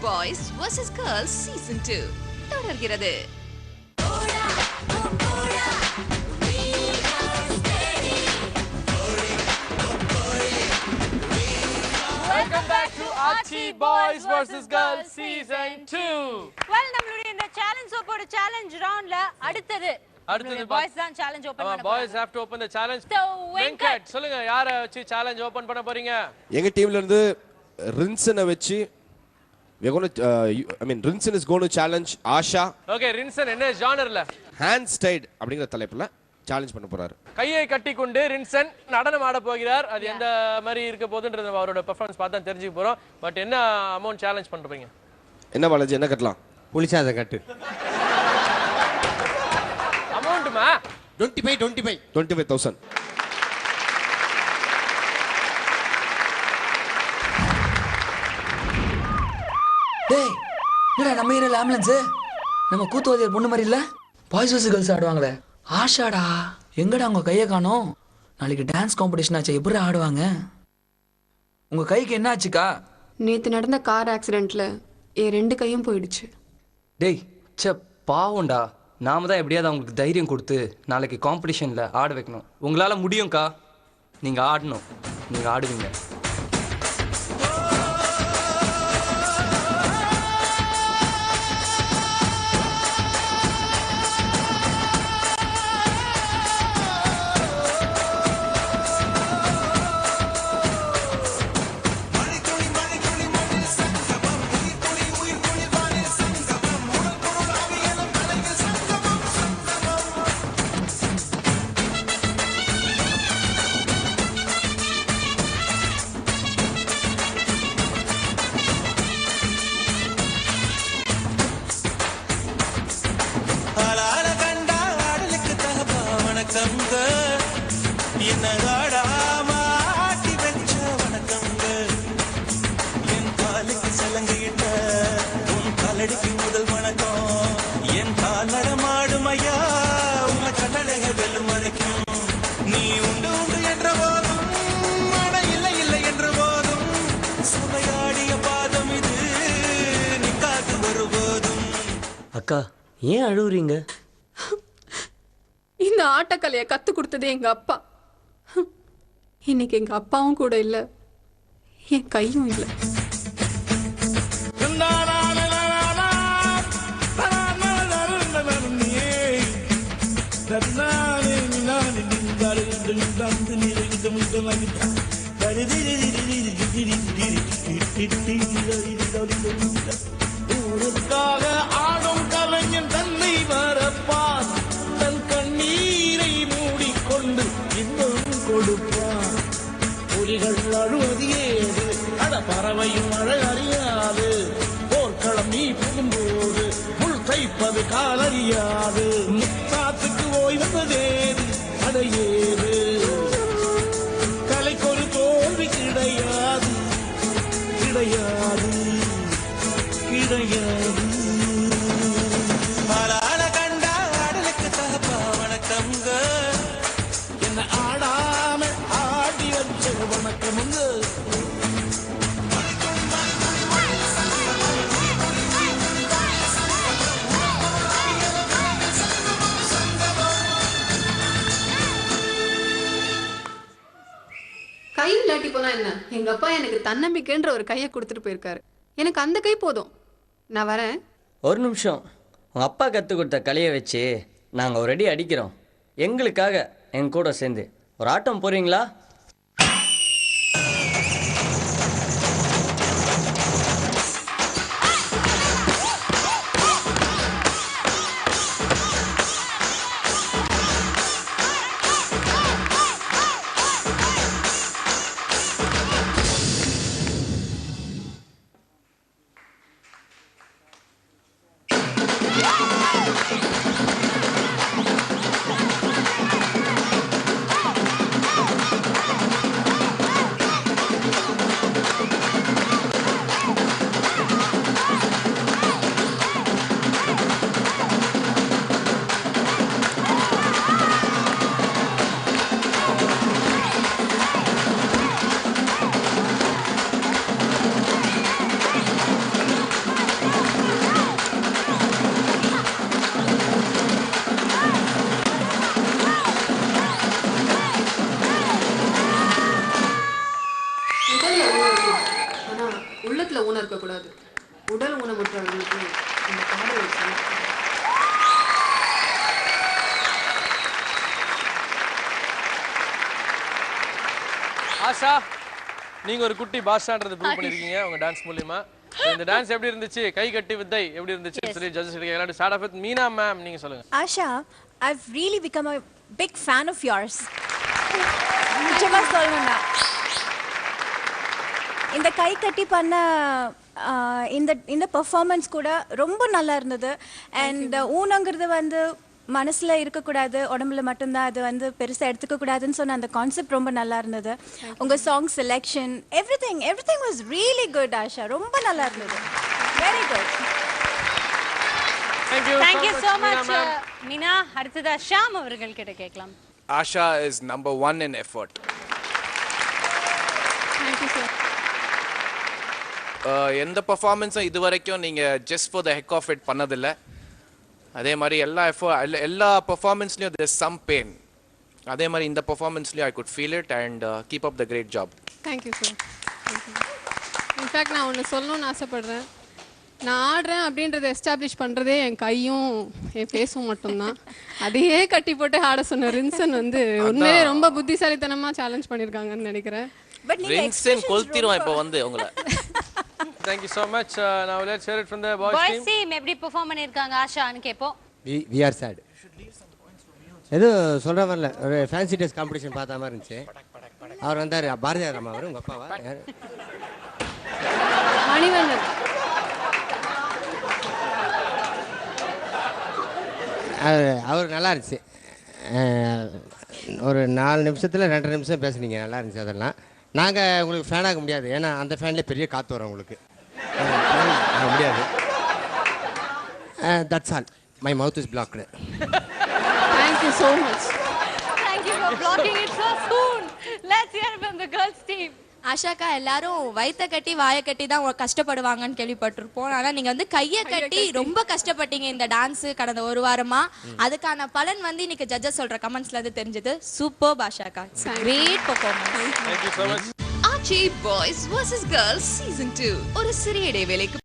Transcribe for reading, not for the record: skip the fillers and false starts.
Boys vs girls season 2 தொடர்கிறது. Welcome back to Archie Boys vs Girls Season 2. Well, நம்மளுடைய இந்த challenge ஓப்போட challenge roundல அடுத்தது boys தான் challenge open பண்ண போறாங்க. Boys have to open the challenge. Venkat, சொல்லுங்க யார வச்சு challenge open பண்ண போறீங்க? எங்க டீம்ல இருந்து ரின்சனை வச்சு Rinsen is going to challenge Asha. Okay, Rinsen என்ன ஜானர்ல? Hands tied அப்படிங்கற தலைப்புல சேலஞ்ச் பண்ண போறாரு. கையை கட்டிக்கொண்டு ரின்சன் நடனம் ஆட போகிறார். அது எந்த மாதிரி இருக்க போகுதுன்றது அவரோட பெர்ஃபார்மன்ஸ் பார்த்தா தெரிஞ்சுக்க போறோம். பட் என்ன அமௌண்ட் சேலஞ்ச் பண்றீங்க? என்ன பாலாஜி என்ன கட்டலாம்? புளிச்சாத கட்டு. அமௌண்ட்மா 25000. டேய் என்னடா நம்ம ஏரியால ஆம்புலன்ஸ் நம்ம கூத்துவாதியார் பொண்ணு மாதிரி இல்ல பாய்ஸ் வர்சஸ் கேர்ள்ஸ் ஆடுவாங்களே ஆஷாடா எங்கடா உங்க கையை காணோம் நாளைக்கு டான்ஸ் காம்படிஷன் ஆச்சு எப்படி ஆடுவாங்க உங்க கைக்கு என்ன ஆச்சுக்கா நேத்து நடந்த கார் ஆக்சிடென்ட்ல என் 2 கையும் போயிடுச்சு டேய் ச்சே பாவம்டா நாம தான் எப்படியாவது அவங்களுக்கு தைரியம் கொடுத்து நாளைக்கு காம்படிஷன்ல ஆட வைக்கணும் உங்களால முடியும்க்கா நீங்க ஆடணும் நீங்க ஆடுவீங்க அக்கா ஏன் அழுவுறீங்க இந்த ஆட்டக்கலையை கத்து கொடுத்ததே எங்க அப்பா இன்னைக்கு எங்க அப்பாவும் கூட இல்ல என் கையும் இல்ல ஊருக்காக ஆடும் கலைஞன் தன்னை வரப்பான் தன் கண்ணீரை மூடிக்கொண்டு இன்னும் கொடுப்பான் புலிகள் அழுவது ஏது அட பறவையும் அழ அறியாது போர்க்களம் நீ புகும்போது முள் தைப்பது காலறியாது முத்தாத்துக்கு ஓய்வதேது அடையேது கலைக்கொரு தோல்வி கிடையாது கிடையாது கிடையாது ஆளால கண்டா ஆடலுக்கு தகப்பா வணக்கம்ங்க என்ன ஆடாம ஆடி வச்ச வணக்கமுங்க கை இல்லாட்டி போனா என்ன எங்க அப்பா எனக்கு தன்னம்பிக்கைன்ற ஒரு கையை கொடுத்துட்டு போயிருக்காரு எனக்கு அந்த கை போதும் நான் வரேன் ஒரு நிமிஷம் உங்கள் அப்பா கற்றுக் கொடுத்த கலையை வச்சு நாங்கள் ஒரு அடி அடிக்கிறோம் எங்களுக்காக என் கூட சேர்ந்து ஒரு ஆட்டம் போகிறீங்களா ஊனம் இருக்கக்கூடாது. உடல் ஊனமுற்றவர்களுக்கு இந்த பாடல் வச்சு ஆஷா நீங்க ஒரு குட்டி பாஷான்றது ப்ரூவ் பண்ணிருக்கீங்க உங்க டான்ஸ் மூலமா. இந்த டான்ஸ் எப்படி இருந்துச்சு? கை கட்டி வித்தை எப்படி இருந்துச்சு சொல்லி ஜட்ஜஸ் கிட்ட start off with Meena ma'am நீங்க சொல்லுங்க. Asha, I've really become a big fan of yours. நிச்சயமா சொல்லணும்னா இந்த கை கட்டி பண்ண இந்த பெர்ஃபார்மன்ஸ் கூட ரொம்ப நல்லா இருந்தது. அண்ட் ஊனங்கிறது வந்து மனசுல இருக்கக்கூடாது, உடம்புல மட்டும்தான் அது வந்து பெருசா எடுத்துக்க கூடாதுன்னு சொன்ன அந்த கான்செப்ட் ரொம்ப நல்லா இருந்தது. உங்க song selection everything was really good Asha. ரொம்ப நல்லா இருந்தது. Very good. Thank you so much Meena. அடுத்ததா ஷாம் அவர்கள் கிட்ட கேட்கலாம். Asha is number 1 in effort. Thank you sir. எந்த பெர்ஃபார்மன்ஸும் இது வரைக்கும் நீங்க just for the heck of it பண்ணதில்லை. அதே மாதிரி எல்லா பெர்ஃபார்மன்ஸ்லையும் there is some pain. அதே மாதிரி இந்த பெர்ஃபார்மன்ஸ்லையும் I could feel it and keep up the great job. Thank you sir. In fact நான் ஒன்று சொல்லணும்னு ஆசைப்படுறேன். நான் ஆடுறேன் அப்படின்றத எஸ்டாப்ளிஷ் பண்ணுறதே என் கையும் என் ஃபேஸும் மட்டும்தான். அதையே கட்டி போட்டு ஆட சொன்ன ரின்சன் வந்து உண்மையிலே ரொம்ப புத்திசாலித்தனமாக சேலஞ்ச் பண்ணியிருக்காங்கன்னு நினைக்கிறேன். ரின்சன் கொளுத்திரும் இப்போ வந்து உங்களை. Thank you so much. Now let's hear it from the boys team. Boys team எப்படி பெர்ஃபார்ம் பண்ணிருக்காங்க ஆஷான்னு கேப்போம். we are sad. ஏதோ சொல்ற மாதிரி இல்லை, ஒரு ஃபேன்சி ட்ரெஸ் காம்படிஷன் பார்த்த மாதிரி இருந்துச்சு. அவர் வந்தார், பாரதியார் அம்மா, அவர் உங்கள் அப்பாவா? மணிவண்ணன். அவர் நல்லா இருந்துச்சு. ஒரு 4 நிமிஷத்தில் 2 நிமிஷம் பேசுனீங்க, நல்லா இருந்துச்சு. அதெல்லாம் நாங்கள் உங்களுக்கு ஃபேனாக முடியாது, ஏன்னா அந்த ஃபேன்லேயே பெரிய காற்று வரும் உங்களுக்கு முடியாது. That's all. My mouth is blocked. Thank you so much. Thank you for blocking it so soon. Let's hear from the girls team. ஆஷாக்கா, எல்லாரும் வயிற்ற கட்டி வாயை கட்டி தான் கஷ்டப்படுவாங்கன்னு கேள்விப்பட்டிருப்போம். ஆனால் நீங்கள் வந்து கையை கட்டி ரொம்ப கஷ்டப்பட்டீங்க இந்த டான்ஸு கடந்த ஒரு வாரமா. அதுக்கான பலன் வந்து இன்னைக்கு ஜட்ஜஸ் சொல்ற கமெண்ட்ஸ்ல இருந்து தெரிஞ்சது. சூப்பர் ஆஷாக்கா, great performance. Thank you so much. Archie Boys vs Girls Season 2 ஒரு சிறிய இடைவேளைக்கு